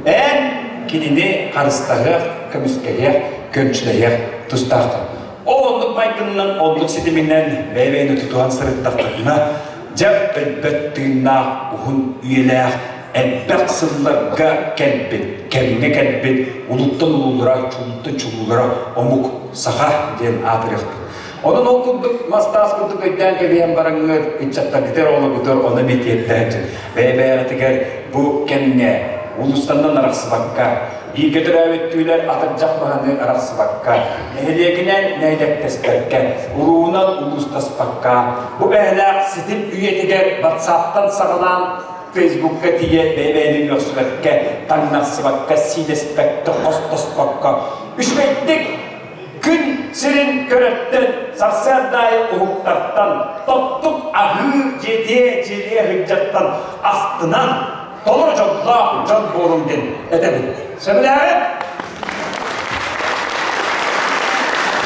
En kilini karıstağır, kömüskeye, könçleye, tustağır. Oğluk maykından, oğluk sidiminden beybeğini tutuğan sırıttaklarına cep elbettiğine uhun üyeler elbet sıllarga kelbet, kemge kelbet, uluttan ululara, çuluttan omuk, saha diyen adı onun okuduk, mastas kuduk öden kebiyen barangır, içatta gider oğlu gider, ona metiyetten için. Beybeğe bu kemge, ulustandan arası bakka, bir gedir öğüttüler atacak bahanı arası bakka, nehliyeginen neylek tesberke, uruğunan ulustas bakka, bu behlak sitim üyetiger, WhatsApp'tan sağılan, Facebook'a diye beybeğinin yoksubekke, tanrısı bakka, sidespekte, hostos bakka, üşmettik, gün serin köretten, sarsar dahi uhuktartan, toptuk ahı cediye hıccattan, astınan, doğru çokla can borumden edebilir. Sebebi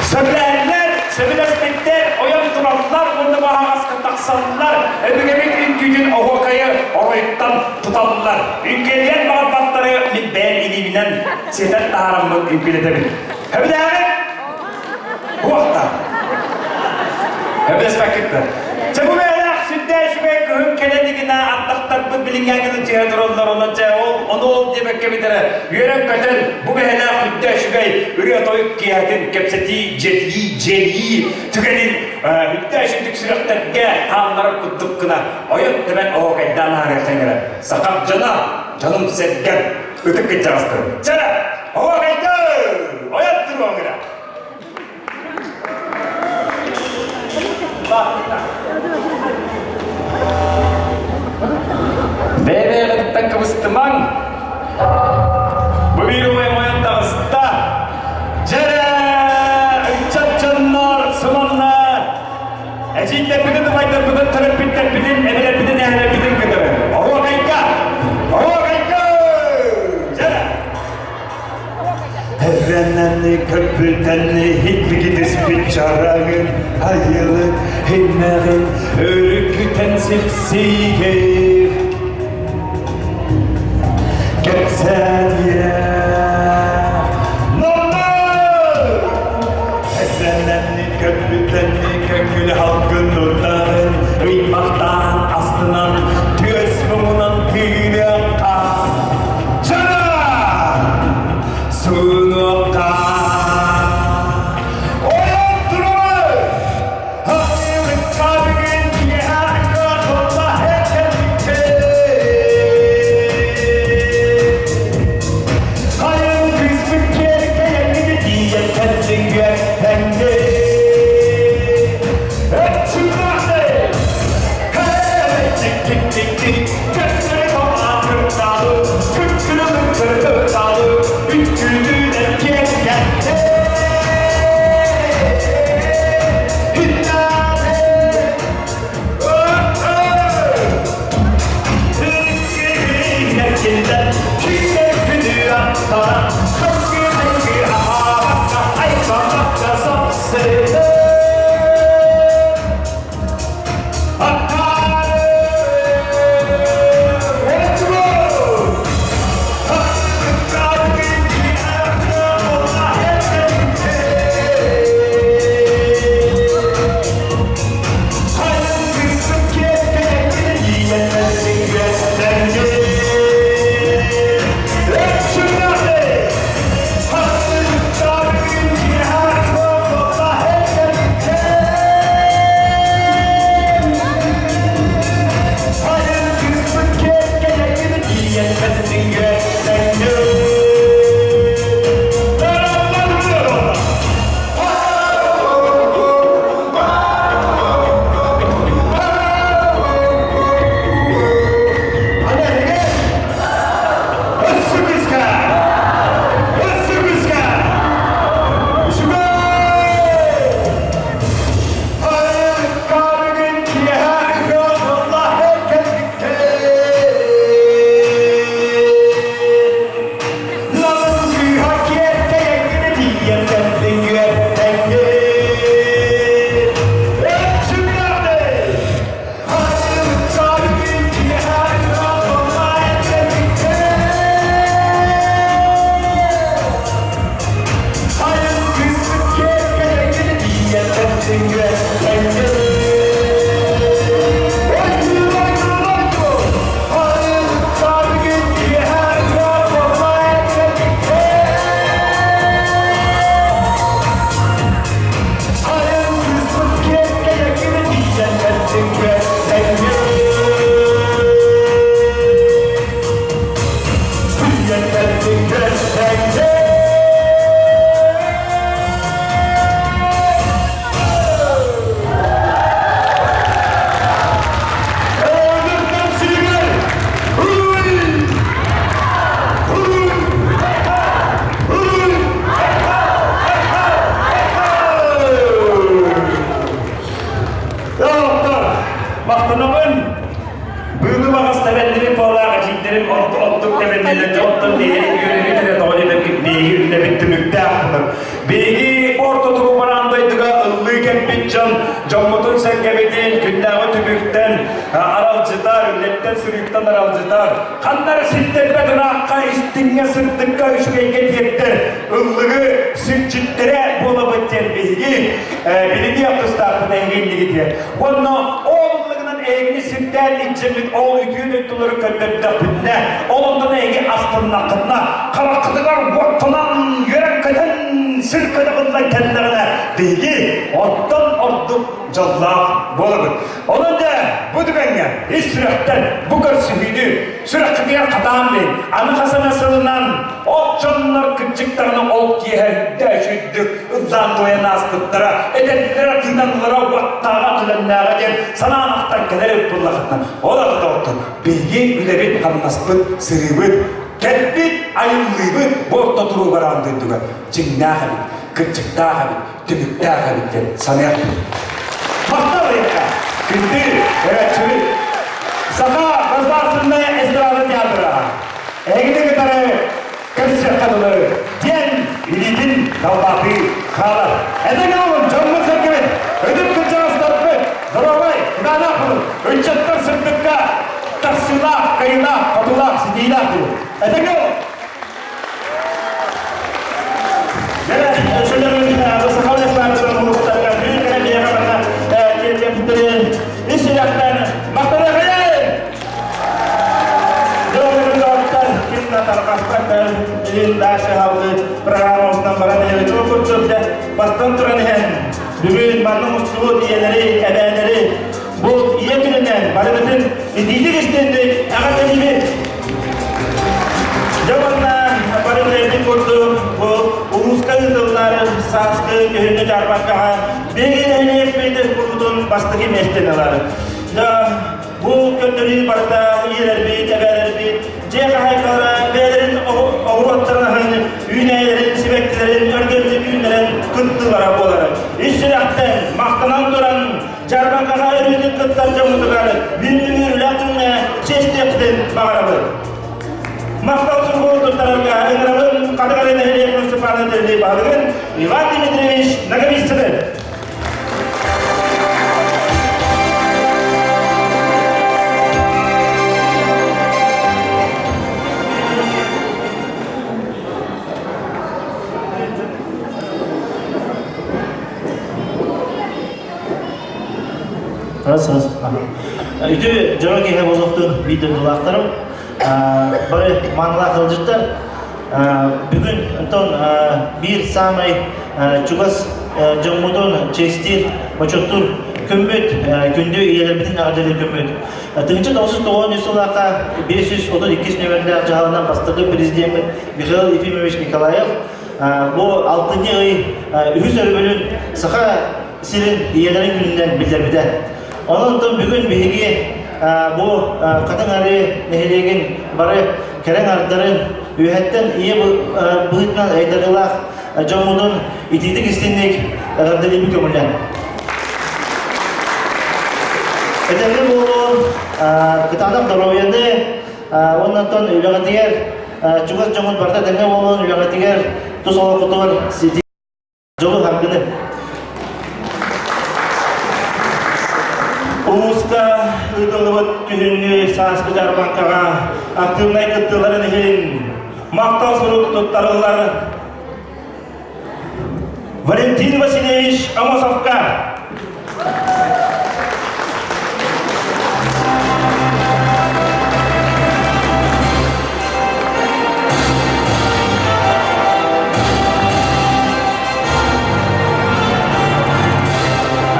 Sebeler, oyan durallar, bunu bahamaskan taksanlar, öbürgemin gücün ovakayı orayıktan tutallar. Ülkeleyen bağırbatları ben iliminen seden ağramını ülkeledebilir. Sebebi bu vakta. Sebebi vakitte. Sebebi sütte şüphe kıhım kelendigine attaktar bu bilingagını cihadır onlarınca onu ol demek kemitere. Yürek kaçın bu behela sütte şüphe ürüye toyuk kiyatin kepseti celi tükenin sütte şüphe sürekterge kanları kuttukkına oyun demen o kaydan harikengere. Sakap canım sevgen ötük gideceğizdir. Cana o kaydan oyattır onlara. Beybeğe gittin kıvıstıman bu bir oyan dağısında Cere Çapçanlar, Sumanlar Ecinde bidin dıvaydır bidin tırıp bidin emine bidin ehne bidin kıdırı Oho kayka Cere Evrenlenli köprütenli hitmi gidis bir çarağın hayırlı himmeğin örüküten sipsiye Gepsediye Nollar Evrenlenli köprütenli kökül halkın nurların Uymaktan aslından tüyesmunan tüyle aktar Cana Sunu aktar Hey, Doktor, Mahtanımın Bugün vakıs temelleri poğlağa ciddilerim ottuk temelleri ottuk diye yürüyüşüne doğru bir bilgiyle bitti müktehaplar. Bilgi orta turumarandaydığa ıllıyken bitcan, cammutun senkebedin, gündağı tübükten, aralcılar, ülletten sürükten aralcılar. Kanları sittetmedin hakka istinge sırttıkka üşügeyge diyetler. Illığı sürçütlere bola bitten bilgi. Bilini yaptıstarpın engelli diye. Onu oğlullığının eğini sirtel içimlik oğul ütüyün öttüleri kötüpte pinne. Oğlundan eği astının akınna. Karakıdıgar vaktınan yörek köten sirkıdıgından kendilerine bilgi. Ottan ottuk callak bolıbır. Onun da bu düğenge hiç sürekten bu kadar sühüydü. Sürekli diğer kadam değil. Anı kasamasından ot canlılar küçüklerine ot yiye döşüddük. Uzdan doyan astıklara. Edetlere kıydanlara vattağa tülenlere diyen sana anahtan keler öpüllakından. O da otun. Bilgi ülebit kannaspın sırıbıt. Ketbit ayıllıybıt. Bu orta turu varandırdığı. Cinnağı bit. Küçüktağı bit. Tümüktağı bit diyen sanayak bit. Mahtalı ya. Gündü. Evet çürük. Saka kazasında esrarı tiyatıra. Eğini gitarı kırsı kadılı. Diyen bilidin dalbatı kağlar. Edin oğlum canlı serkebet. Ödüm kırca astarpı. Zorobay gıdana yapılır. Önçetler sırtıkka. Tarsıla, kayıla, katıla, sidila kılır. Edin oğlum. Evet, sözlerimiz sakal esnafı sonra buluştururken büyük önemli yakamana kentlerin işçilikten maktada kayın. Doğru doktor kimle tarkastaklar elinde şahavlı programımızdan bana neyve çok kurtuldu. Bastan turan hem bugün bana musluğu diyeleri, ebeleri bu iyi gününden bana bütün didik istendi. Ağabey gibi Jamanna paralellik kurdu bu uluskal yılları saskı köyünü çarpakkaha bilgilerini etmeydi kurudun bastıki mesleneleri. Bu kötülüğü barda iyiler bit, ebeler bit, cehaykalara, beylerin oğurlatlarına, üyneylerin, sibeklerin, örgümlü günlerin kıttılara boları. İşçilikten mahtanan duran çarpakkaha örgünlük kıttar camıdıları, büyülür latınla çeşitlikten bağırabı. Mahtausuz bulunduğu tarafga, ıngırabın kadıgarı nehriye konstifanı terliği bağlıgın, Ivan Dimitrievich Nagavist'dir. Раз. Ütü Joroki Hebozoktun videodulaklarım. Bari manla kılcıklar. Bugün ondan bir samay çugas Jamudon çestir başottur kömbüt gündü iyiler bütün adeli kömbüt. Tınçı 99 yıllarda 532 nöbetler cahalından bastırdığı prezident Mikhail Efimovich Nikolayev bu 6. ay ühüz örgünün saha sirin iyelerin gününden bildirmede. Onun bugün bilgi bu kadın arı nehirlegin barı keren arıların üyetten iyi bu hıtman aydarılar Jamudun itidik istendik adeli bir kömürden. Önemli bu kıtadak dolayında ondan sonra ülketiler çukur Jamud barda denge olan ülketiler tuz olarak kutular siti jolu hakkını. Umuska ıdılıbıt kühünlü saskı jarbankağa aktığımday kıttıların hin maktal soruk tuttarılar Valentin Vasilyevich Amosovka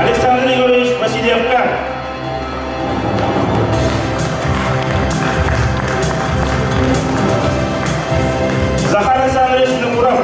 Alexander Igorovich Vasilyevka Захар Александрович Нукуров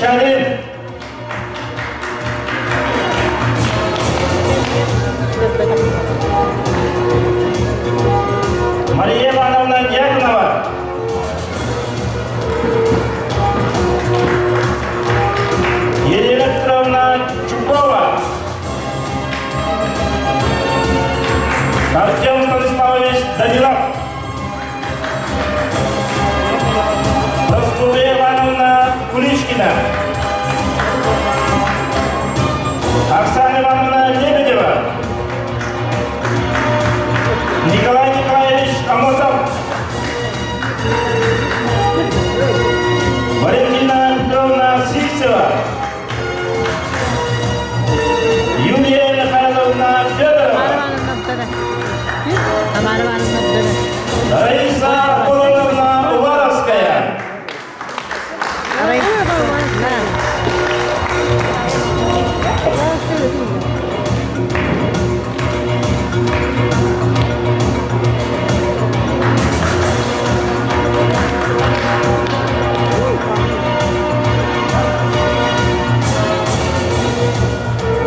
Шалин. Мария Ивановна Дьяконова. Елена Петровна Чупкова. Артем Станиславович Данилов. Расковая Ивановна Куличкина. Оксана Ивановна Лебедева. Николай Николаевич Амосов. Валентина Петровна Сивцева. Юлия Михайловна Федорова. Раиса Ивановна Уваровская.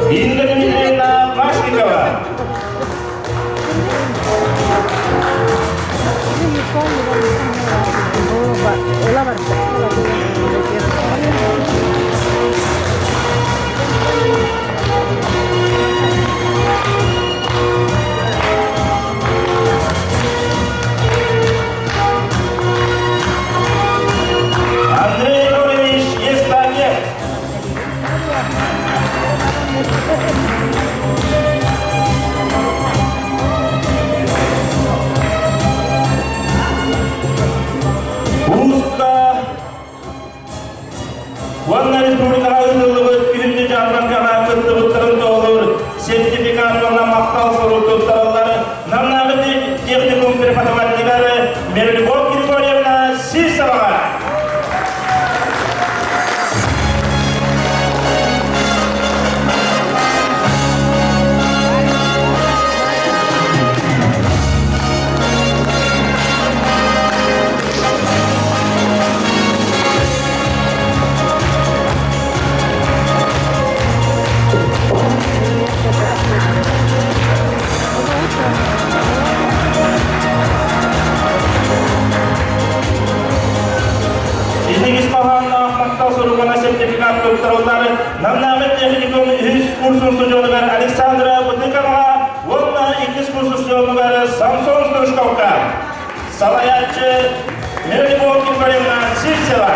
Инна Дмитриевна Машникова. Андрей Егорович Естагев. Узка Ванна Республика Ылдылығы үйінді жарбанғана күтті толыр сертификатына мақтал сұру тұттарылары намнағы техникум преподавателері Мерлюбов Григорьевна Сисоваға. Сертификат көптірулары намнағы техникум үз курсун сұжонығар Александра Бутыковаға, онна 2 курсус сұжонығары Самсон Стружковка, Салаятчы Мерлюбов Григорьевна Сивцева.